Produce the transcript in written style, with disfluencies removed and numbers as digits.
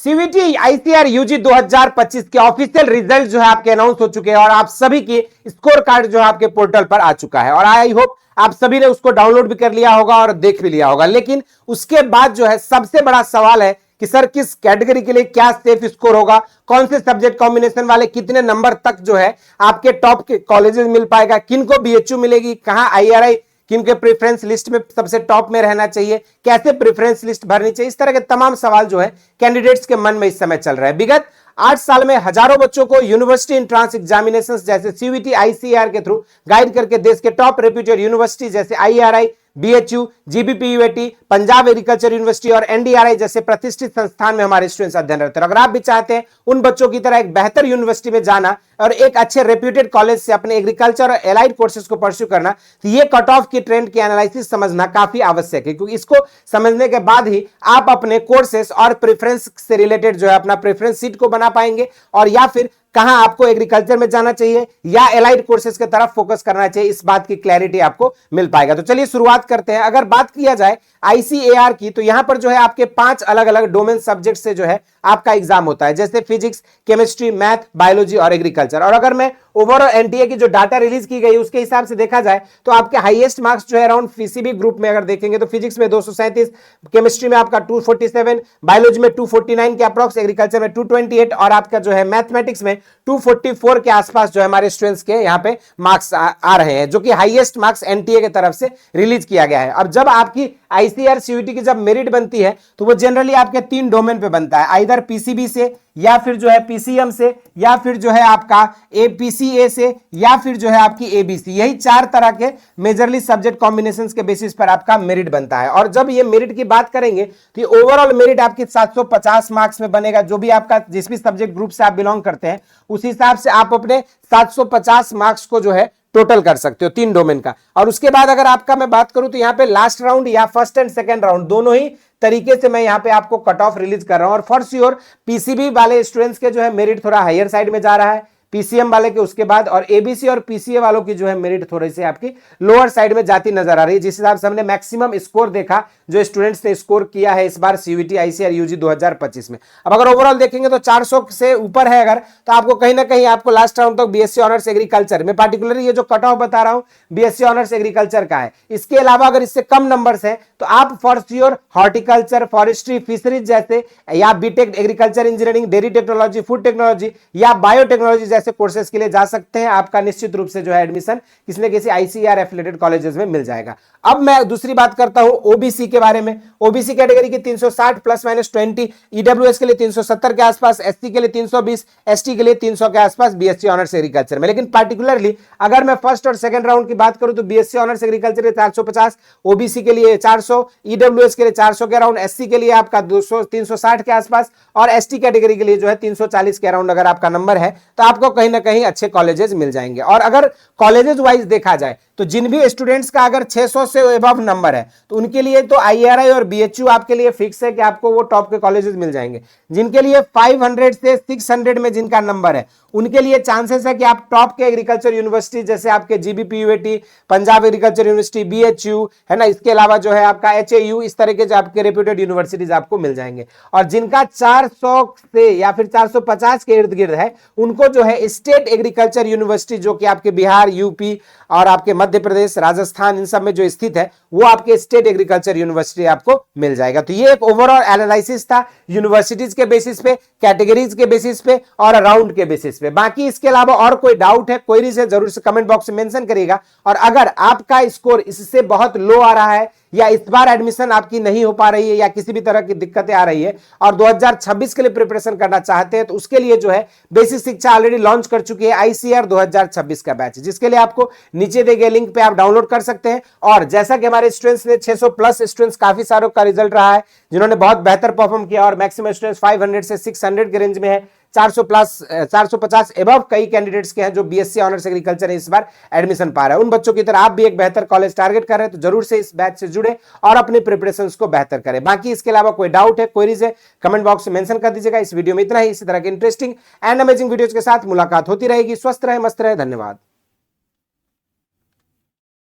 CVT ICR UG 2025 के official result जो है आपके अनाउंस हो चुके हैं और आप सभी की स्कोर कार्ड जो है आपके पोर्टल पर आ चुका है और आई होप आप सभी ने उसको डाउनलोड भी कर लिया होगा और देख भी लिया होगा। लेकिन उसके बाद जो है सबसे बड़ा सवाल है कि सर किस कैटेगरी के लिए क्या सेफ स्कोर होगा, कौन से सब्जेक्ट कॉम्बिनेशन वाले कितने नंबर तक जो है आपके टॉप के कॉलेजेस मिल पाएगा, किनको बीएचयू मिलेगी, कहां आईआरआई किनके प्रेफरेंस लिस्ट में सबसे टॉप में रहना चाहिए, कैसे प्रेफरेंस लिस्ट भरनी चाहिए, इस तरह के तमाम सवाल जो है कैंडिडेट्स के मन में इस समय चल रहा है। विगत 8 साल में हजारों बच्चों को यूनिवर्सिटी एंट्रेंस एग्जामिनेशंस जैसे सीवीटी आईसीआर के थ्रू गाइड करके देश के टॉप रेप्यूटेड यूनिवर्सिटी जैसे IRI, BHU, GBPUAT, Punjab agriculture university और एनडीआरआई जैसे प्रतिष्ठित संस्थान में हमारे स्टूडेंट्स अध्ययन करते हैं। अगर आप भी चाहते हैं उन बच्चों की तरह एक बेहतर यूनिवर्सिटी में जाना और एक अच्छे रेप्यूटेड कॉलेज से अपने एग्रीकल्चर और एलाइड कोर्सेज को परस्यू करना, तो ये कट ऑफ की ट्रेंड की एनालिसिस समझना काफी आवश्यक है, क्योंकि इसको समझने के बाद ही आप अपने कोर्सेज और प्रेफरेंस से रिलेटेड जो है अपना प्रेफरेंस सीट को बना पाएंगे और या फिर कहां आपको एग्रीकल्चर में जाना चाहिए या एलाइड कोर्सेज की तरफ फोकस करना चाहिए, इस बात की क्लैरिटी आपको मिल पाएगा। तो चलिए शुरुआत करते हैं। अगर बात किया जाए आईसीएआर की, तो यहां पर जो है आपके 5 अलग अलग डोमेन सब्जेक्ट से जो है आपका एग्जाम होता है, जैसे फिजिक्स, केमिस्ट्री, मैथ, बायोलॉजी और एग्रीकल्चर। और अगर मैं ओवरऑल एनटीए की जो डाटा रिलीज की गई उसके हिसाब से देखा जाए तो आपके हाईएस्ट मार्क्स जो है अराउंड पीसीबी ग्रुप में अगर देखेंगे तो फिजिक्स में 237, केमिस्ट्री में आपका 247, बायोलॉजी में 249 के अप्रॉक्स, एग्रीकल्चर में 228 और आपका जो है मैथमेटिक्स में 244 के आसपास जो है हमारे स्टूडेंट्स के यहाँ पे मार्क्स आ रहे हैं, जो कि हाईएस्ट मार्क्स एनटीए की तरफ से रिलीज किया गया है। अब जब आपकी आईसीआर सीयूटी की जब मेरिट बनती है तो वो जनरली आपके 3 डोमेन पे बनता है, आइदर पीसीबी से या फिर जो है पीसीएम से या फिर जो है आपका एपीसीए से या फिर जो है आपकी एबीसी। यही 4 तरह के मेजरली सब्जेक्ट कॉम्बिनेशंस के बेसिस पर आपका मेरिट बनता है। और जब ये मेरिट की बात करेंगे तो ओवरऑल मेरिट आपकी 750 मार्क्स में बनेगा। जो भी आपका जिस भी सब्जेक्ट ग्रुप से आप बिलोंग करते हैं उस हिसाब से आप अपने 750 मार्क्स को जो है टोटल कर सकते हो 3 डोमेन का। और उसके बाद अगर आपका मैं बात करूं तो यहाँ पे लास्ट राउंड या फर्स्ट एंड सेकंड राउंड दोनों ही तरीके से मैं यहाँ पे आपको कट ऑफ रिलीज कर रहा हूं। और फॉर श्योर पीसीबी वाले स्टूडेंट्स के जो है मेरिट थोड़ा हायर साइड में जा रहा है, पीसीएम वाले के उसके बाद, और एबीसी और पीसीए वालों की जो है मेरिट थोड़ी सी आपकी लोअर साइड में जाती नजर आ रही है, जिस हिसाब से हमने मैक्सिमम स्कोर देखा जो स्टूडेंट्स ने स्कोर किया है इस बार सीयूटी आईसीआर यूजी 2025 में। अब अगर ओवरऑल देखेंगे तो 400 से ऊपर है अगर, तो आपको कहीं ना कहीं आपको लास्ट राउंड तक बीएससी ऑनर्स एग्रीकल्चर में, पार्टिकुलरली ये जो कट ऑफ बता रहा हूं बीएससी ऑनर्स एग्रीकल्चर का है। इसके अलावा अगर इससे कम नंबर्स है तो आप for sure horticulture, forestry, fisheries जैसे या B Tech agriculture engineering, dairy technology, food technology या बायोटेक्नोलॉजी जैसे कोर्सेज के लिए जा सकते हैं। आपका निश्चित रूप से जो है एडमिशन किसी न किसी आईसीआर एफिलिएटेड कॉलेजेस में मिल जाएगा। अब मैं दूसरी बात करता हूं ओबीसी के बारे में। ओबीसी कैटेगरी की 360 प्लस माइनस 20, ईडब्ल्यूएस के लिए 370 के आसपास, एससी के लिए 320, एसटी के लिए 300 के आसपास बीएससी ऑनर्स एग्रीकल्चर में। लेकिन पार्टिकुलरली अगर मैं फर्स्ट और सेकंड राउंड की बात करूं तो बीएससी ऑनर्स एग्रीकल्चर के 450, ओबीसी के लिए 400, ईडब्ल्यूएस के लिए 400 के अराउंड, एससी के लिए आपका 200 360 के आसपास और एसटी कैटेगरी के लिए जो है 340 के अराउंड अगर आपका नंबर है तो आपको कहीं ना कहीं अच्छे कॉलेजेस मिल जाएंगे। और अगर कॉलेजेस वाइज देखा जाए तो जिन भी स्टूडेंट्स का अगर 600 से अबव नंबर है तो उनके लिए तो आईआरआई और बीएचयू आपके लिए फिक्स है कि आपको वो टॉप के कॉलेजेस मिल जाएंगे। जिनके लिए 500 से 600 में जिनका नंबर है उनके लिए चांसेस है कि आप टॉप के एग्रीकल्चर यूनिवर्सिटी जैसे आपके जीबीपीयूएटी, पंजाब एग्रीकल्चर यूनिवर्सिटी, बीएचयू है ना, इसके अलावा जो है आपका एचएयू, इस तरह के जो आपके रेप्यूटेड यूनिवर्सिटीज आपको मिल जाएंगे। और जिनका 400 से या फिर 450 के इर्द गिर्द है उनको जो है स्टेट एग्रीकल्चर यूनिवर्सिटी जो कि आपके बिहार, यूपी और आपके मध्य प्रदेश, राजस्थान इन सब में जो स्थित है वो आपके स्टेट एग्रीकल्चर यूनिवर्सिटी आपको मिल जाएगा। तो ये एक ओवरऑल एनालिसिस था यूनिवर्सिटीज के बेसिस पे, कैटेगरीज के बेसिस पे और राउंड के बेसिस पे। बाकी इसके अलावा और कोई डाउट है, क्वेरीज है, जरूर से कमेंट बॉक्स में मेंशन करिएगा। और अगर आपका स्कोर इससे बहुत लो आ रहा है या इस बार एडमिशन आपकी नहीं हो पा रही है या किसी भी तरह की दिक्कतें आ रही है और 2026 के लिए प्रिपरेशन करना चाहते हैं तो उसके लिए जो है बेसिक शिक्षा ऑलरेडी लॉन्च कर चुकी है आईसीआर 2026 का बैच, जिसके लिए आपको नीचे दिए गए लिंक पे आप डाउनलोड कर सकते हैं। और जैसा कि हमारे स्टूडेंट्स ने 600 प्लस स्टूडेंट्स काफी सारों का रिजल्ट रहा है जिन्होंने बहुत बेहतर परफॉर्म किया और मैक्सिमम स्टूडेंट्स 500 से 600 के रेंज में है, 400 प्लस 450 एबव कई कैंडिडेट्स के हैं जो बीएससी ऑनर्स एग्रीकल्चर इस बार एडमिशन पा रहे हैं। उन बच्चों की तरह आप भी एक बेहतर कॉलेज टारगेट कर रहे हैं तो जरूर से इस बैच से जुड़े और अपने प्रिपरेशंस को बेहतर करें। बाकी इसके अलावा कोई डाउट है, क्वेरीज है, कमेंट बॉक्स में मेंशन कर दीजिएगा। इस वीडियो में इतना ही। इसी तरह के इंटरेस्टिंग एंड अमेजिंग वीडियोज के साथ मुलाकात होती रहेगी। स्वस्थ रहे, मस्त रहे, धन्यवाद।